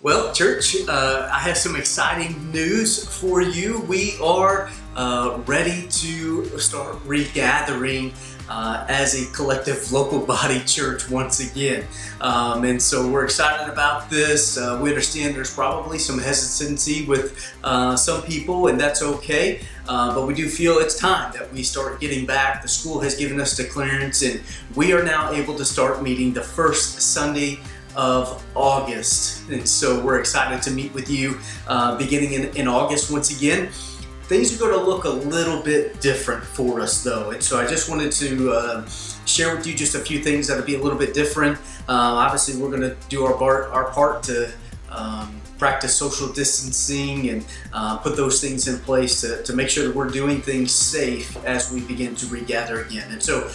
Well, church, I have some exciting news for you. We are ready to start regathering as a collective local body church once again. And so we're excited about this. We understand there's probably some hesitancy with some people, and that's okay. But we do feel it's time that we start getting back. The school has given us the clearance, and we are now able to start meeting the first Sunday of August. And so we're excited to meet with you beginning in August once again. Things are going to look a little bit different for us though. And so I just wanted to share with you just a few things that'll be a little bit different. Obviously we're going to do our part to practice social distancing and put those things in place to make sure that we're doing things safe as we begin to regather again. And so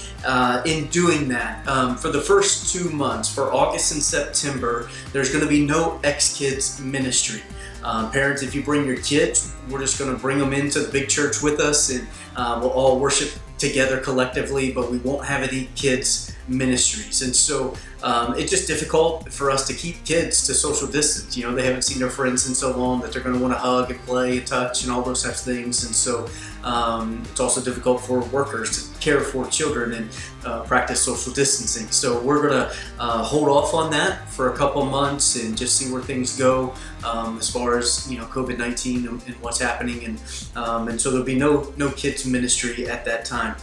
in doing that, for the first 2 months, for August and September, there's going to be no X-Kids ministry. Parents, if you bring your kids, we're just going to bring them into the big church with us, and we'll all worship together collectively, but we won't have any kids ministries. And so it's just difficult for us to keep kids to social distance. You know, they haven't seen their friends in so long that they're going to want to hug and play and touch and all those types of things. And so it's also difficult for workers to care for children and practice social distancing. So we're going to hold off on that for a couple months and just see where things go as far as, you know, COVID-19 and what's happening. And so there'll be no kids ministry at that time.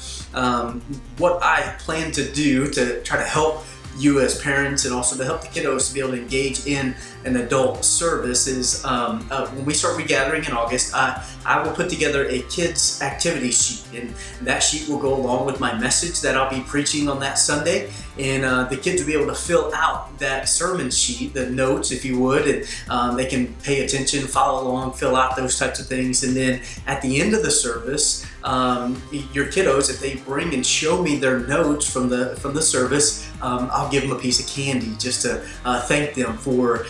What I plan to do to try to help you as parents and also to help the kiddos to be able to engage in an adult service is when we start regathering in August, I will put together a kids activity sheet, and that sheet will go along with my message that I'll be preaching on that Sunday, and the kids will be able to fill out that sermon sheet, the notes if you would, and they can pay attention, follow along, fill out those types of things. And then at the end of the service, your kiddos, if they bring and show me their notes from the service, I'll give them a piece of candy just to thank them for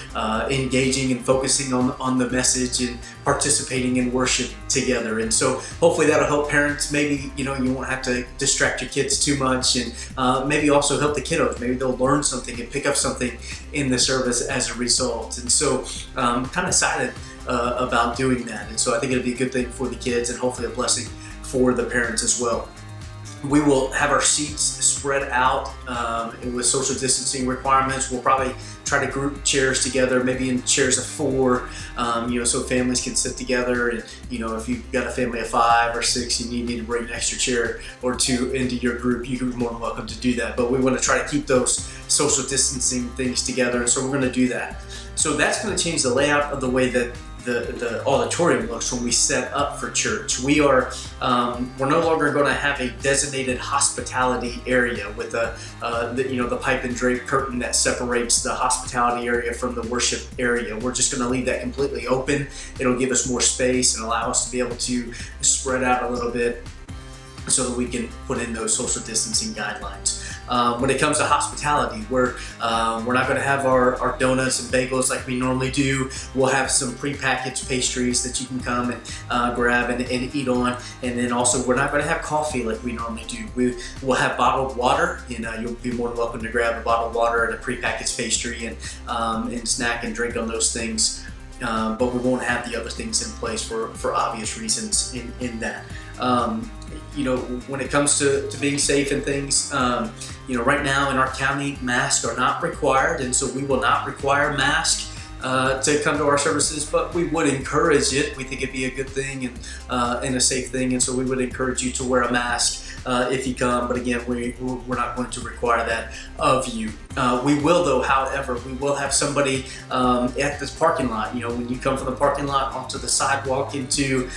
engaging and focusing on the message and participating in worship together. And so hopefully that'll help parents. Maybe, you know, you won't have to distract your kids too much, and maybe also help the kiddos. Maybe they'll learn something and pick up something in the service as a result. And so I'm kind of excited about doing that. And so I think it'll be a good thing for the kids and hopefully a blessing for the parents as well. We will have our seats spread out with social distancing requirements. We'll probably try to group chairs together, maybe in chairs of 4, so families can sit together. And, you know, if you've got a family of 5 or 6 and you need to bring an extra chair or 2 into your group, you're more than welcome to do that. But we want to try to keep those social distancing things together. And so we're going to do that. So that's going to change the layout of the way that the auditorium looks when we set up for church. We're no longer going to have a designated hospitality area with the pipe and drape curtain that separates the hospitality area from the worship area. We're just going to leave that completely open. It'll give us more space and allow us to be able to spread out a little bit so that we can put in those social distancing guidelines. When it comes to hospitality, we're not going to have our donuts and bagels like we normally do. We'll have some prepackaged pastries that you can come and grab and eat on. And then also we're not going to have coffee like we normally do. We'll have bottled water, and you'll be more than welcome to grab a bottled water and a prepackaged pastry and snack and drink on those things. But we won't have the other things in place for obvious reasons in that. When it comes to being safe and things, right now in our county, masks are not required, and so we will not require masks to come to our services, but we would encourage it. We think it'd be a good thing and a safe thing, and so we would encourage you to wear a mask if you come. But again, we're not going to require that of you. We will, though, however, we will have somebody at this parking lot. You know, when you come from the parking lot onto the sidewalk to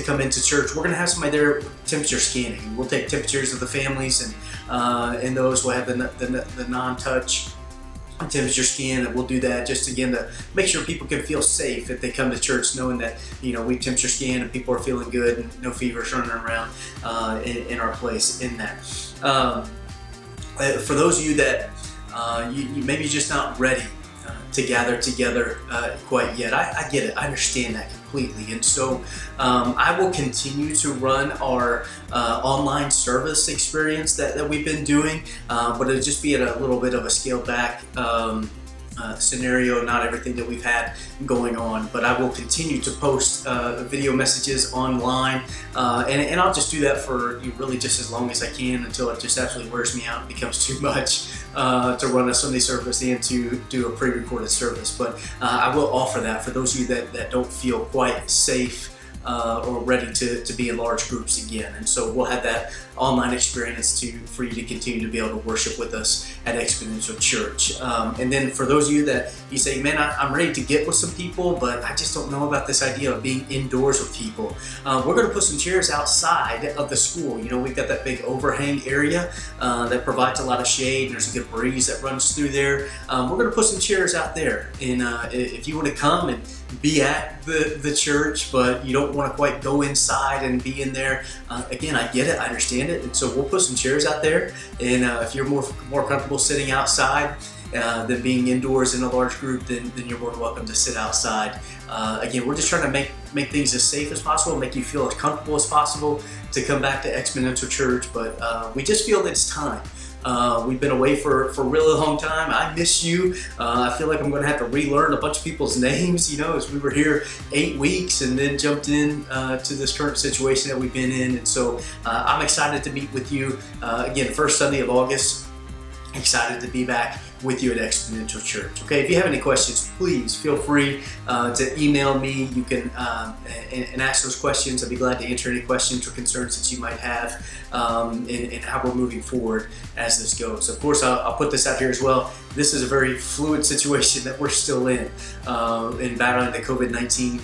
come into church, we're going to have somebody there temperature scanning. We'll take temperatures of the families, and those will have the non-touch temperature scan, and we'll do that just again to make sure people can feel safe if they come to church, knowing that we temperature scan and people are feeling good and no fevers running around in our place in that. For those of you that you maybe just not ready to gather together quite yet, I get it. I understand that completely. And so I will continue to run our online service experience that we've been doing, but it'll just be at a little bit of a scaled back scenario, not everything that we've had going on, but I will continue to post video messages online, and I'll just do that for really just as long as I can until it just absolutely wears me out and becomes too much to run a Sunday service and to do a pre-recorded service. But I will offer that for those of you that don't feel quite safe or ready to be in large groups again. And so we'll have that online experience for you to continue to be able to worship with us at Exponential Church. And then for those of you that you say, man, I'm ready to get with some people, but I just don't know about this idea of being indoors with people. We're going to put some chairs outside of the school. We've got that big overhang area that provides a lot of shade. There's a good breeze that runs through there. We're going to put some chairs out there. And if you want to come and be at the church, but you don't want to quite go inside and be in there, again, I get it, I understand it, and so we'll put some chairs out there. And if you're more comfortable sitting outside than being indoors in a large group, then you're more than welcome to sit outside. Again, we're just trying to make things as safe as possible, make you feel as comfortable as possible to come back to Exponential Church, but we just feel that it's time. We've been away for a really long time. I miss you. I feel like I'm going to have to relearn a bunch of people's names, as we were here 8 weeks and then jumped in to this current situation that we've been in. And so I'm excited to meet with you again, first Sunday of August. Excited to be back with you at Exponential Church. Okay, if you have any questions, please feel free to email me. You can and ask those questions. I'd be glad to answer any questions or concerns that you might have in how we're moving forward as this goes. Of course, I'll put this out here as well. This is a very fluid situation that we're still in battling the COVID-19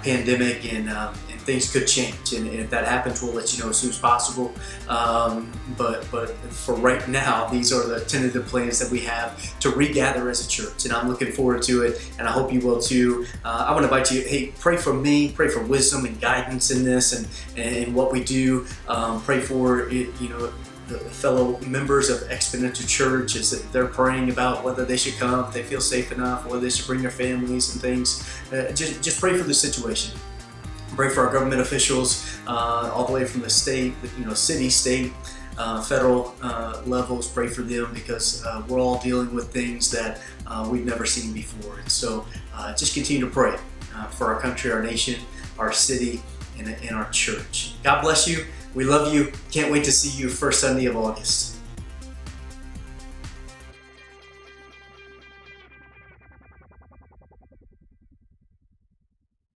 pandemic, and things could change, and if that happens, we'll let you know as soon as possible. But for right now, these are the tentative plans that we have to regather as a church, and I'm looking forward to it, and I hope you will too. I want to invite you, hey, pray for me, pray for wisdom and guidance in this, and what we do. Pray for the fellow members of Exponential Church as they're praying about whether they should come, if they feel safe enough, whether they should bring their families and things. Just pray for the situation. Pray for our government officials, all the way from the state, city, state, federal levels. Pray for them because we're all dealing with things that we've never seen before. And so just continue to pray for our country, our nation, our city, and our church. God bless you. We love you. Can't wait to see you first Sunday of August.